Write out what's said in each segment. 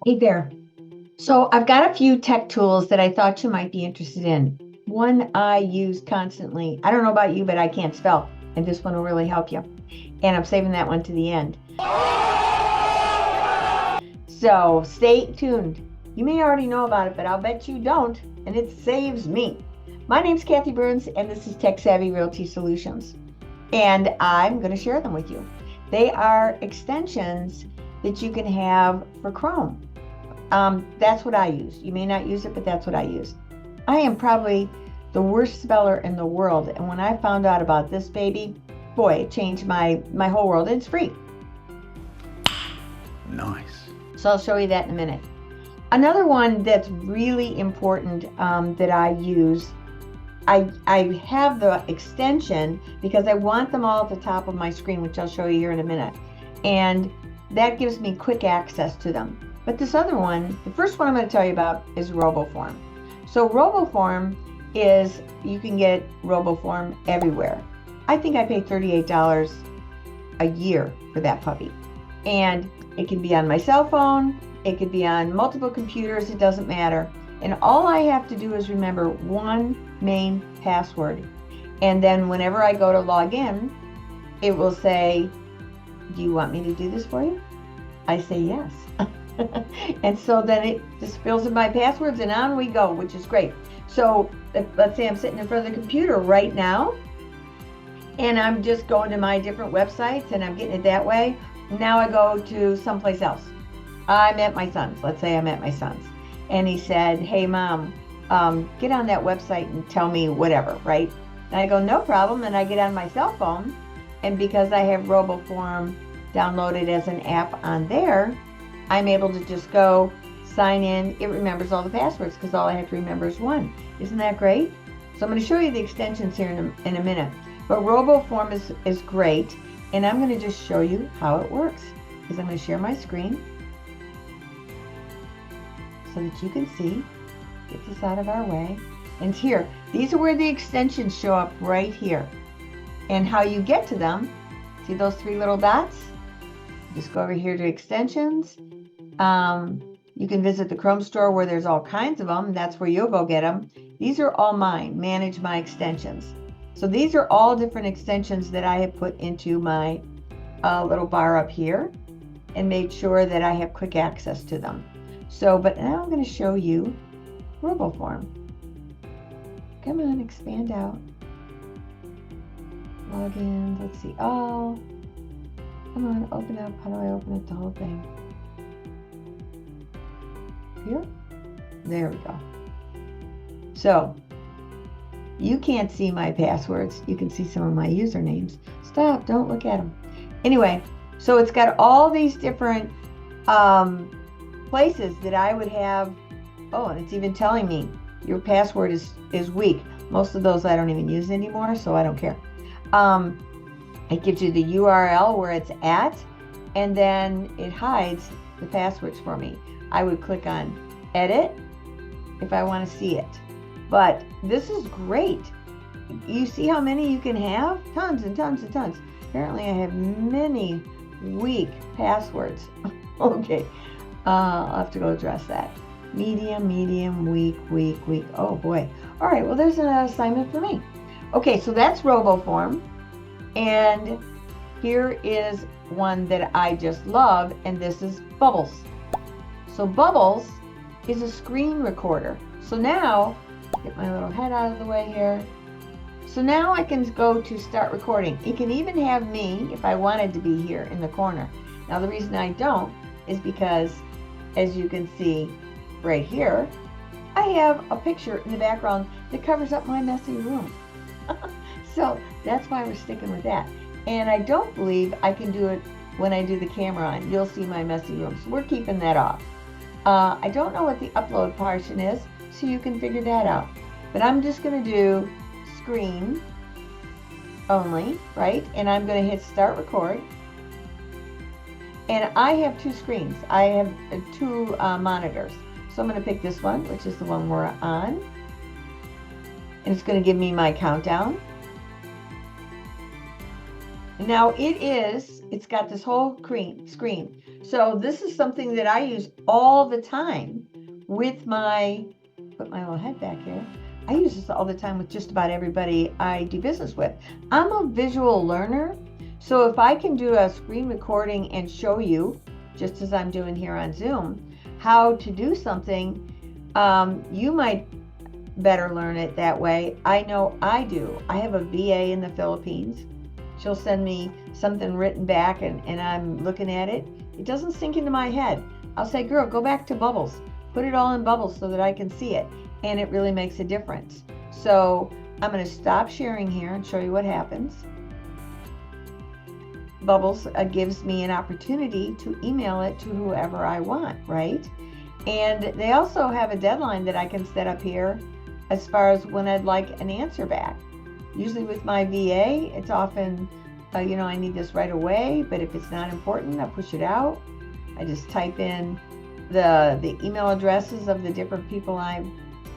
Hey there. So I've got a few tech tools that I thought you might be interested in. One I use constantly. I don't know about you, but I can't spell, and this one will really help you. And I'm saving that one to the end. So stay tuned. You may already know about it, but I'll bet you don't, and it saves me. My name's Kathy Byrnes, and this is Tech Savvy Realty Solutions. And I'm going to share them with you. They are extensions that you can have for Chrome. That's what I use. You may not use it, but that's what I use. I am probably the worst speller in the world. And when I found out about this baby, boy, it changed my whole world. And it's free. Nice. So I'll show you that in a minute. Another one that's really important that I use, I have the extension because I want them all at the top of my screen, which I'll show you here in a minute. And that gives me quick access to them. But this other one, the first one I'm going to tell you about is RoboForm. So RoboForm is, you can get RoboForm everywhere. I think I pay $38 a year for that puppy. And it can be on my cell phone, it could be on multiple computers, it doesn't matter. And all I have to do is remember one main password. And then whenever I go to log in, it will say, do you want me to do this for you? I say yes. And so then it just fills in my passwords and on we go, which is great. So let's say I'm sitting in front of the computer right now and I'm just going to my different websites and I'm getting it that way. Now I go to someplace else. I'm at my son's. Let's say I'm at my son's. And he said, hey, Mom, get on that website and tell me whatever, right? And I go, no problem. And I get on my cell phone. And because I have RoboForm downloaded as an app on there, I'm able to just go sign in. It remembers all the passwords because all I have to remember is one. Isn't that great? So I'm going to show you the extensions here in a minute. But RoboForm is great. And I'm going to just show you how it works. Because I'm going to share my screen so that you can see. Get this out of our way. And here, these are where the extensions show up right here. And how you get to them, see those three little dots? Just go over here to extensions. You can visit the Chrome store where there's all kinds of them. That's where you'll go get them. These are all mine, manage my extensions. So these are all different extensions that I have put into my little bar up here and made sure that I have quick access to them. So, but now I'm going to show you RoboForm. Come on, expand out. Log in, let's see. Oh, come on, open up. How do I open up the whole thing? Here? There we go. So, you can't see my passwords. You can see some of my usernames. Stop, don't look at them. Anyway, so it's got all these different places that I would have. Oh, and it's even telling me your password is weak. Most of those I don't even use anymore, so I don't care. It gives you the URL where it's at, and then it hides the passwords for me. I would click on edit if I want to see it. But this is great. You see how many you can have? Tons and tons and tons. Apparently I have many weak passwords. Okay, I'll have to go address that. Medium, weak. Oh boy. All right, well, there's an assignment for me. Okay, so that's RoboForm. And here is one that I just love, and this is Bubbles. So Bubbles is a screen recorder. So now, get my little head out of the way here. So now I can go to start recording. It can even have me, if I wanted to be here in the corner. Now the reason I don't is because, as you can see right here, I have a picture in the background that covers up my messy room. So that's why we're sticking with that. And I don't believe I can do it when I do the camera on. You'll see my messy room. So we're keeping that off. I don't know what the upload portion is, so you can figure that out. But I'm just going to do screen only, right? And I'm going to hit start record. And I have two screens. I have two monitors. So I'm going to pick this one, which is the one we're on. And it's going to give me my countdown. Now it's got this whole screen. So this is something that I use all the time with put my little head back here. I use this all the time with just about everybody I do business with. I'm a visual learner, so if I can do a screen recording and show you, just as I'm doing here on Zoom, how to do something, you might better learn it that way. I know I do. I have a VA in the Philippines. She'll send me something written back and I'm looking at it. It doesn't sink into my head. I'll say, girl, go back to bubbles. Put it all in bubbles so that I can see it. And it really makes a difference. So I'm going to stop sharing here and show you what happens. Bubbles gives me an opportunity to email it to whoever I want, right? And they also have a deadline that I can set up here as far as when I'd like an answer back. Usually with my VA, it's often, I need this right away, but if it's not important, I push it out. I just type in the email addresses of the different people I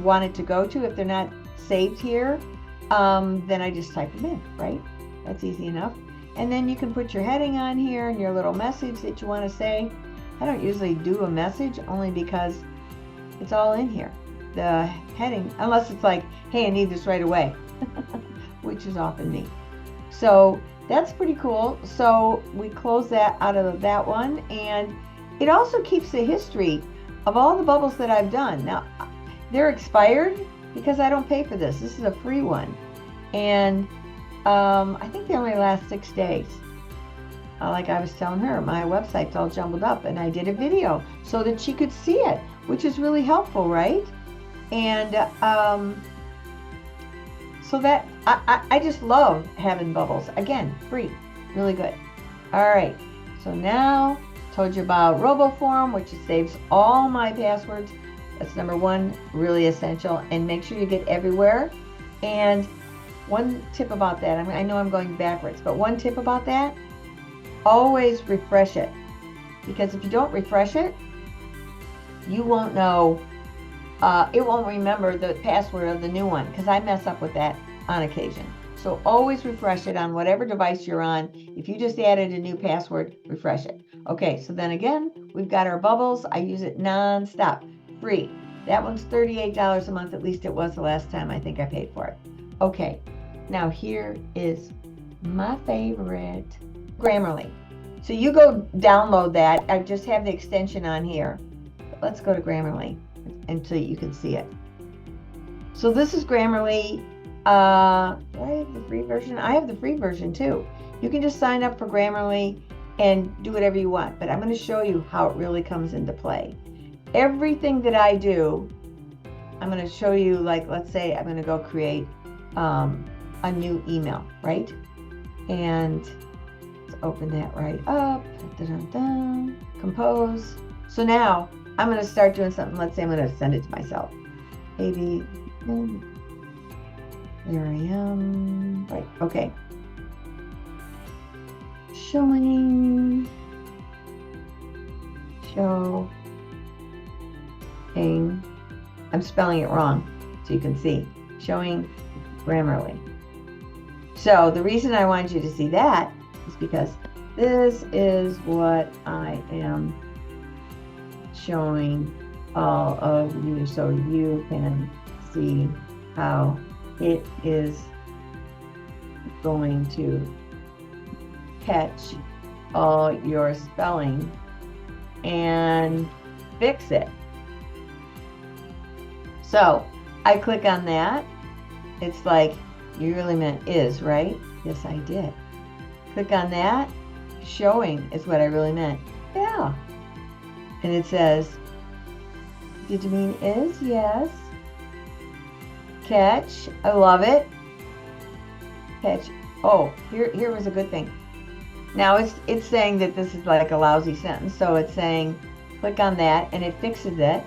want it to go to. If they're not saved here, then I just type them in, right? That's easy enough. And then you can put your heading on here and your little message that you want to say. I don't usually do a message only because it's all in here. The heading, unless it's like, hey, I need this right away, which is often me. So that's pretty cool. So we close that out of that one, and it also keeps the history of all the bubbles that I've done. Now, they're expired because I don't pay for this. This is a free one. And I think they only last 6 days. Like I was telling her, my website's all jumbled up, and I did a video so that she could see it, which is really helpful, right? And so that I just love having bubbles. Again, free, really good. All right, so now told you about RoboForm, which saves all my passwords. That's number one, really essential, and make sure you get everywhere. And one tip about that, I know I'm going backwards, but one tip about that, always refresh it, because if you don't refresh it, you won't know, it won't remember the password of the new one, because I mess up with that on occasion. So always refresh it on whatever device you're on. If you just added a new password, refresh it. Okay, so then again, we've got our bubbles. I use it non-stop, free. That one's $38 a month, at least it was the last time I think I paid for it. Okay, now here is my favorite, Grammarly. So you go download that. I just have the extension on here. But let's go to Grammarly until you can see it. So this is Grammarly. Do I have the free version? I have the free version too. You can just sign up for Grammarly and do whatever you want, but I'm going to show you how it really comes into play. Everything that I do, I'm going to show you, like, let's say I'm going to go create a new email, right? And let's open that right up. Dun-dun-dun. Compose. So now I'm going to start doing something. Let's say I'm going to send it to myself. Maybe, there I am. Right, okay. Showing. I'm spelling it wrong so you can see. Showing Grammarly. So the reason I wanted you to see that is because this is what I am showing all of you, so you can see how it is going to catch all your spelling and fix it. So I click on that. It's like, you really meant is, right? Yes, I did. Click on that. Showing is what I really meant. Yeah. And it says, did you mean is? Yes. Catch. I love it. Catch. Oh, here was a good thing. Now it's saying that this is like a lousy sentence, so it's saying click on that and it fixes it.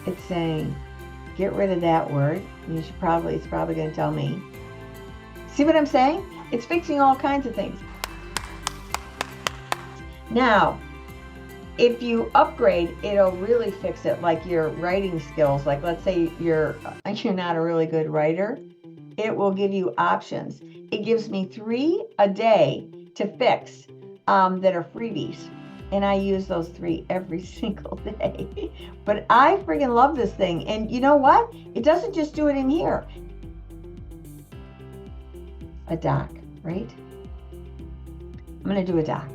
It's saying get rid of that word. It's probably going to tell me. See what I'm saying? It's fixing all kinds of things. Now, if you upgrade, it'll really fix it, like your writing skills. Like, let's say you're not a really good writer. It will give you options. It gives me 3 a day to fix. that are freebies. And I use those 3 every single day. But I freaking love this thing. And you know what? It doesn't just do it in here. A doc, right? I'm going to do a doc.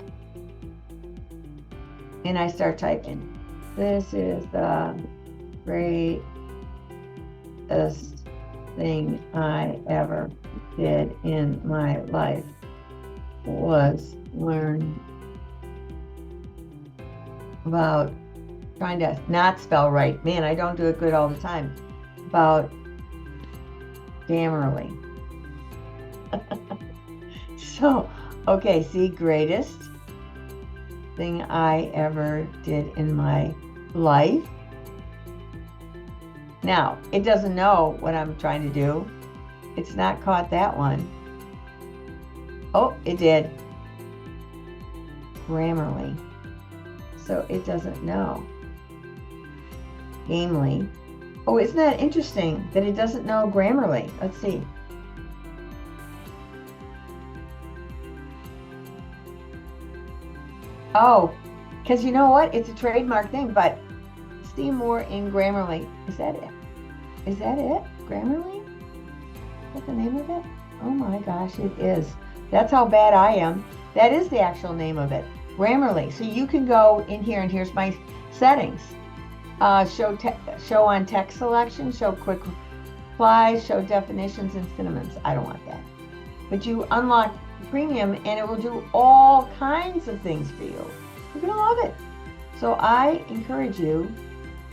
And I start typing. This is the greatest thing I ever did in my life was learn about trying to not spell right. Man, I don't do it good all the time. About Grammarly. So, okay, see, greatest thing I ever did in my life. Now, it doesn't know what I'm trying to do. It's not caught that one. Oh, it did. Grammarly. So it doesn't know. Gamely. Oh, isn't that interesting that it doesn't know Grammarly? Let's see. Oh, because you know what? It's a trademark thing, but see more in Grammarly. Is that it? Is that it? Grammarly? Is that the name of it? Oh my gosh, it is. That's how bad I am. That is the actual name of it. Grammarly. So you can go in here, and here's my settings. Show on text selection, show quick replies, show definitions and synonyms. I don't want that. But you unlock premium and it will do all kinds of things for you. You're going to love it. So I encourage you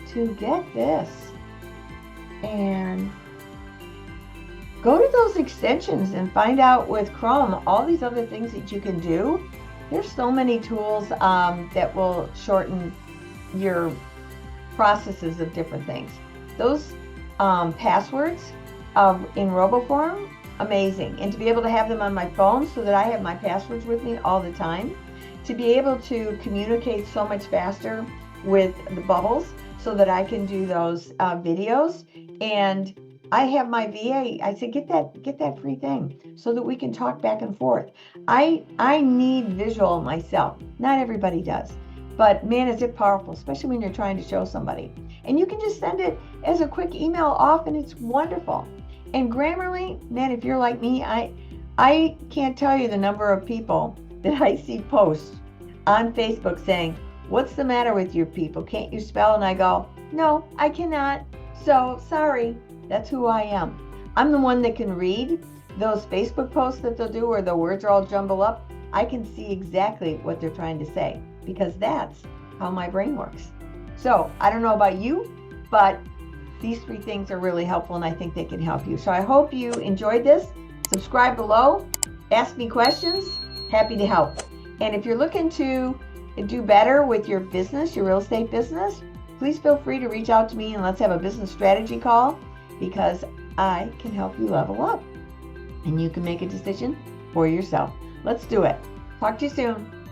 to get this and go to those extensions and find out with Chrome all these other things that you can do. There's so many tools that will shorten your processes of different things. Those passwords in RoboForm, amazing. And to be able to have them on my phone so that I have my passwords with me all the time. To be able to communicate so much faster with the bubbles so that I can do those videos. And I have my VA, I said, get that free thing so that we can talk back and forth. I need visual myself. Not everybody does. But man, is it powerful, especially when you're trying to show somebody. And you can just send it as a quick email off and it's wonderful. And Grammarly, man, if you're like me, I can't tell you the number of people that I see posts on Facebook saying, what's the matter with you people? Can't you spell? And I go, no, I cannot. So sorry, that's who I am. I'm the one that can read those Facebook posts that they'll do where the words are all jumbled up. I can see exactly what they're trying to say because that's how my brain works. So I don't know about you, but these 3 things are really helpful and I think they can help you. So I hope you enjoyed this. Subscribe below, ask me questions, happy to help. And if you're looking to do better with your business, your real estate business, please feel free to reach out to me and let's have a business strategy call because I can help you level up and you can make a decision for yourself. Let's do it. Talk to you soon.